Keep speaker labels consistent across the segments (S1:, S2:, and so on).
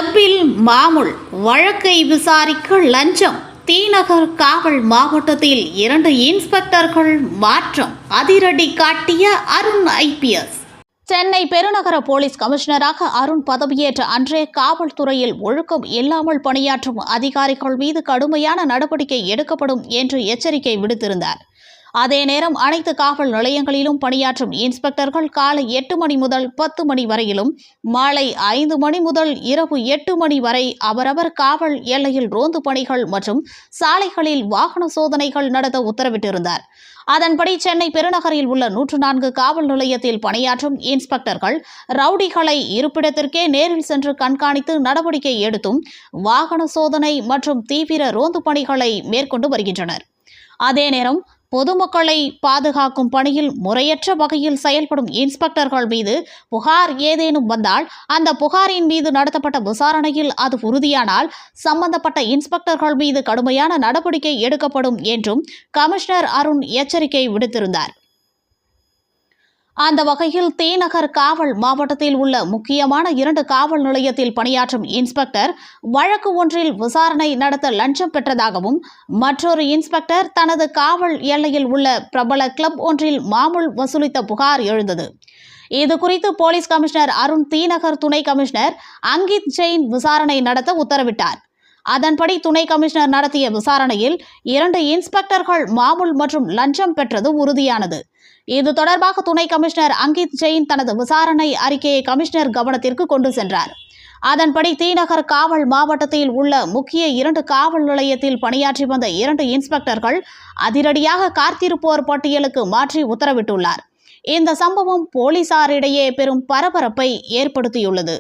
S1: கிளப்பில் மாமூல் வழக்கை விசாரிக்க லஞ்சம். தீநகர் காவல் மாவட்டத்தில் 2 இன்ஸ்பெக்டர்கள் மாற்றம். அதிரடி காட்டிய அருண் ஐபிஎஸ். சென்னை பெருநகர போலீஸ் கமிஷனராக அருண் பதவியேற்ற அன்றே காவல்துறையில் ஒழுக்கம் இல்லாமல் பணியாற்றும் அதிகாரிகள் மீது கடுமையான நடவடிக்கை எடுக்கப்படும் என்று எச்சரிக்கை விடுத்திருந்தார். அதே நேரம் அனைத்து காவல் நிலையங்களிலும் பணியாற்றும் இன்ஸ்பெக்டர்கள் காலை 8 மணி முதல் 10 மணி வரையிலும், மாலை 5 மணி முதல் இரவு 8 மணி வரை அவரவர் காவல் எல்லையில் ரோந்து பணிகள் மற்றும் சாலைகளில் வாகன சோதனைகள் நடத்த உத்தரவிட்டிருந்தார். அதன்படி சென்னை பெருநகரில் உள்ள 104 காவல் நிலையத்தில் பணியாற்றும் இன்ஸ்பெக்டர்கள் ரவுடிகளை இருப்பிடத்திற்கே நேரில் சென்று கண்காணித்து நடவடிக்கை எடுத்தும் வாகன சோதனை மற்றும் தீவிர ரோந்து பணிகளை மேற்கொண்டு வருகின்றனர். அதே நேரம் பொதுமக்களை பாதுகாக்கும் பணியில் முறையற்ற வகையில் செயல்படும் இன்ஸ்பெக்டர்கள் மீது புகார் ஏதேனும் வந்தால் அந்த புகாரின் மீது நடத்தப்பட்ட விசாரணையில் அது உறுதியானால் சம்பந்தப்பட்ட இன்ஸ்பெக்டர்கள் மீது கடுமையான நடவடிக்கை எடுக்கப்படும் என்றும் கமிஷனர் அருண் எச்சரிக்கை விடுத்திருந்தார். அந்த வகையில் தீநகர் காவல் மாவட்டத்தில் உள்ள முக்கியமான 2 காவல் நிலையத்தில் பணியாற்றும் இன்ஸ்பெக்டர் வழக்கு ஒன்றில் விசாரணை நடத்த லஞ்சம் பெற்றதாகவும், மற்றொரு இன்ஸ்பெக்டர் தனது காவல் எல்லையில் உள்ள பிரபல கிளப் ஒன்றில் மாமூல் வசூலித்த புகார் எழுந்தது. இதுகுறித்து போலீஸ் கமிஷனர் அருண் தீநகர் துணை கமிஷனர் அங்கித் ஜெயின் விசாரணை நடத்த உத்தரவிட்டார். அதன்படி துணை கமிஷனர் நடத்திய விசாரணையில் 2 இன்ஸ்பெக்டர்கள் மாமூல் மற்றும் லஞ்சம் பெற்றது உறுதியானது. இது தொடர்பாக துணை கமிஷனர் அங்கித் ஜெயின் தனது விசாரணை அறிக்கையை கமிஷனர் கவனத்திற்கு கொண்டு சென்றார். அதன்படி தீநகர் காவல் மாவட்டத்தில் உள்ள முக்கிய 2 காவல் நிலையத்தில் பணியாற்றி வந்த 2 இன்ஸ்பெக்டர்கள் அதிரடியாக காத்திருப்போர் பட்டியலுக்கு மாற்றி உத்தரவிட்டுள்ளார். இந்த சம்பவம் போலீசாரிடையே பெரும் பரபரப்பை ஏற்படுத்தியுள்ளது.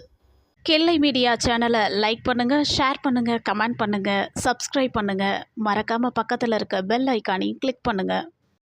S1: கிள்ளை மீடியா சேனலை லைக் பண்ணுங்க, ஷேர் பண்ணுங்க, கமெண்ட் பண்ணுங்க, சப்ஸ்கிரைப் பண்ணுங்க. மறக்காம பக்கத்தில் இருக்க பெல் ஐக்கானையும் கிளிக் பண்ணுங்க.